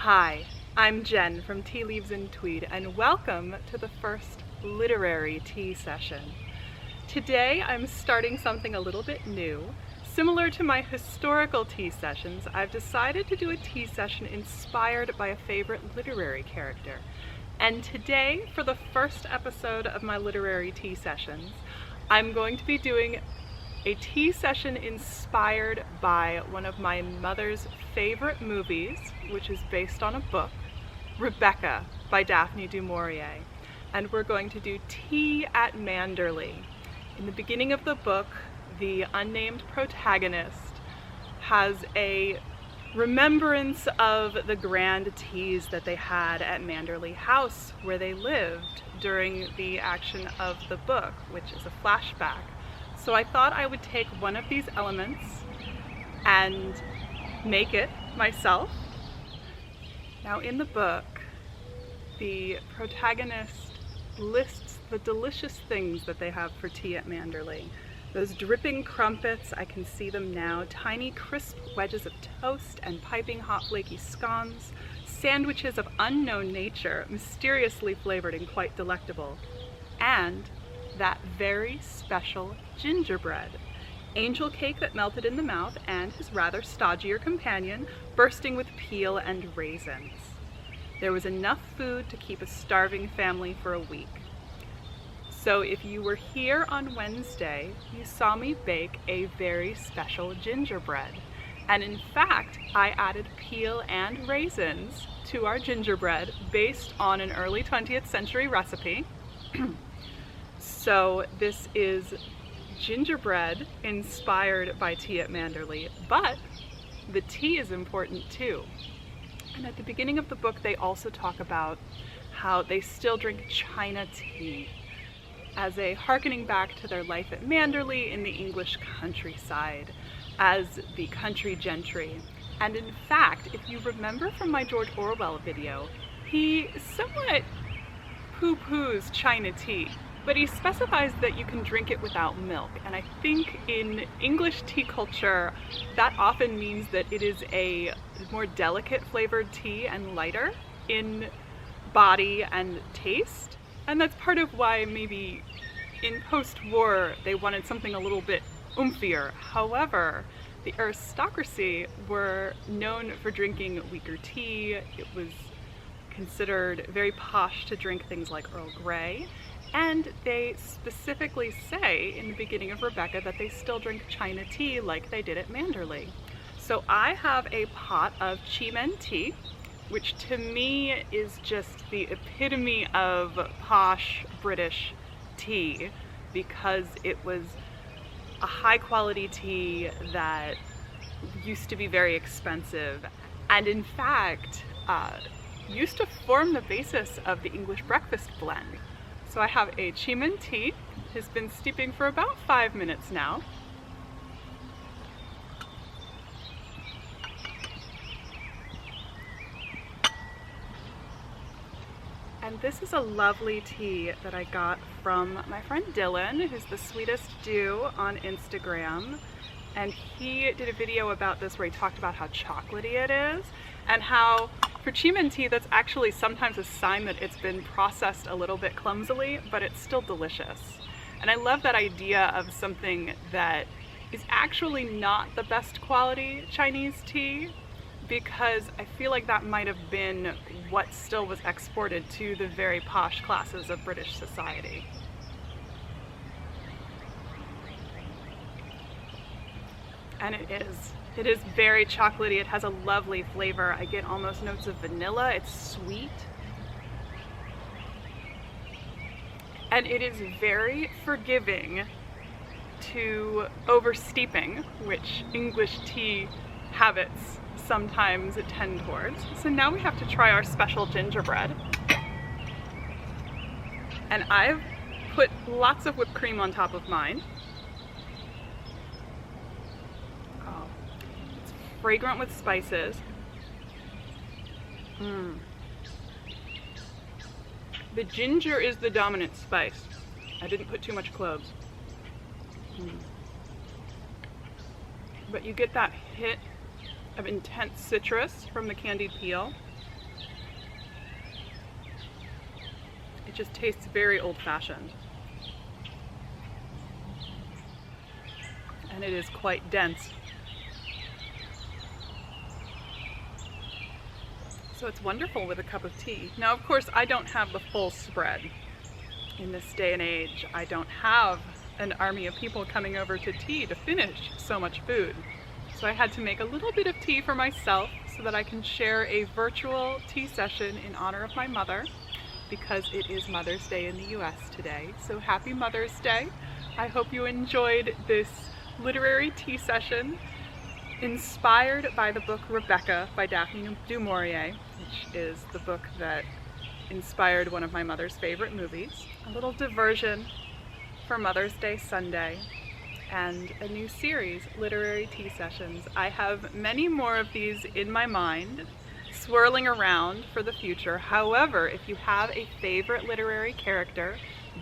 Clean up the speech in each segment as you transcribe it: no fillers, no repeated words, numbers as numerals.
Hi, I'm Jen from Tea Leaves and Tweed, and welcome to the first literary tea session. Today I'm starting something a little bit new. Similar to my historical tea sessions, I've decided to do a tea session inspired by a favorite literary character. And today, for the first episode of my literary tea sessions, I'm going to be doing a tea session inspired by one of my mother's favorite movies, which is based on a book, Rebecca by Daphne du Maurier. And we're going to do tea at Manderley. In the beginning of the book, the unnamed protagonist has a remembrance of the grand teas that they had at Manderley House where they lived during the action of the book, which is a flashback. So I thought I would take one of these elements and make it myself. Now in the book, the protagonist lists the delicious things that they have for tea at Manderley. Those dripping crumpets, I can see them now, tiny crisp wedges of toast and piping hot flaky scones, sandwiches of unknown nature, mysteriously flavored and quite delectable, and that very special gingerbread, angel cake that melted in the mouth, and his rather stodgier companion, bursting with peel and raisins. There was enough food to keep a starving family for a week. So if you were here on Wednesday, you saw me bake a very special gingerbread. And in fact, I added peel and raisins to our gingerbread based on an early 20th century recipe. So this is gingerbread inspired by tea at Manderley, but the tea is important too. And at the beginning of the book, they also talk about how they still drink China tea as a hearkening back to their life at Manderley in the English countryside as the country gentry. And in fact, if you remember from my George Orwell video, he somewhat poo-poos China tea. But he specifies that you can drink it without milk, and I think in English tea culture that often means that it is a more delicate flavored tea and lighter in body and taste, and that's part of why maybe in post-war they wanted something a little bit oomphier. However, the aristocracy were known for drinking weaker tea. It was considered very posh to drink things like Earl Grey. And they specifically say in the beginning of Rebecca that they still drink China tea like they did at Manderley. So I have a pot of Chi-Men tea, which to me is just the epitome of posh British tea because it was a high quality tea that used to be very expensive and in fact used to form the basis of the English breakfast blend. So I have a Chi-Men tea. It's been steeping for about 5 minutes now. And this is a lovely tea that I got from my friend Dylan, who's the sweetest dew on Instagram. And he did a video about this where he talked about how chocolatey it is and how for Chi-Men tea, that's actually sometimes a sign that it's been processed a little bit clumsily, but it's still delicious. And I love that idea of something that is actually not the best quality Chinese tea, because I feel like that might have been what still was exported to the very posh classes of British society. And it is very chocolatey. It has a lovely flavor. I get almost notes of vanilla. It's sweet. And it is very forgiving to oversteeping, which English tea habits sometimes tend towards. So now we have to try our special gingerbread. And I've put lots of whipped cream on top of mine. Fragrant with spices. The ginger is the dominant spice. I didn't put too much cloves. But you get that hit of intense citrus from the candied peel. It just tastes very old-fashioned. And it is quite dense. So it's wonderful with a cup of tea. Now, of course, I don't have the full spread. In this day and age, I don't have an army of people coming over to tea to finish so much food. So I had to make a little bit of tea for myself so that I can share a virtual tea session in honor of my mother, because it is Mother's Day in the US today. So happy Mother's Day. I hope you enjoyed this literary tea session inspired by the book Rebecca by Daphne du Maurier, which is the book that inspired one of my mother's favorite movies. A little diversion for Mother's Day Sunday, and a new series, Literary Tea Sessions. I have many more of these in my mind, swirling around for the future. However, if you have a favorite literary character,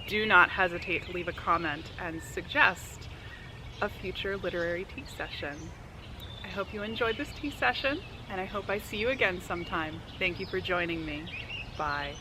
do not hesitate to leave a comment and suggest a future literary tea session. I hope you enjoyed this tea session, and I hope I see you again sometime. Thank you for joining me. Bye.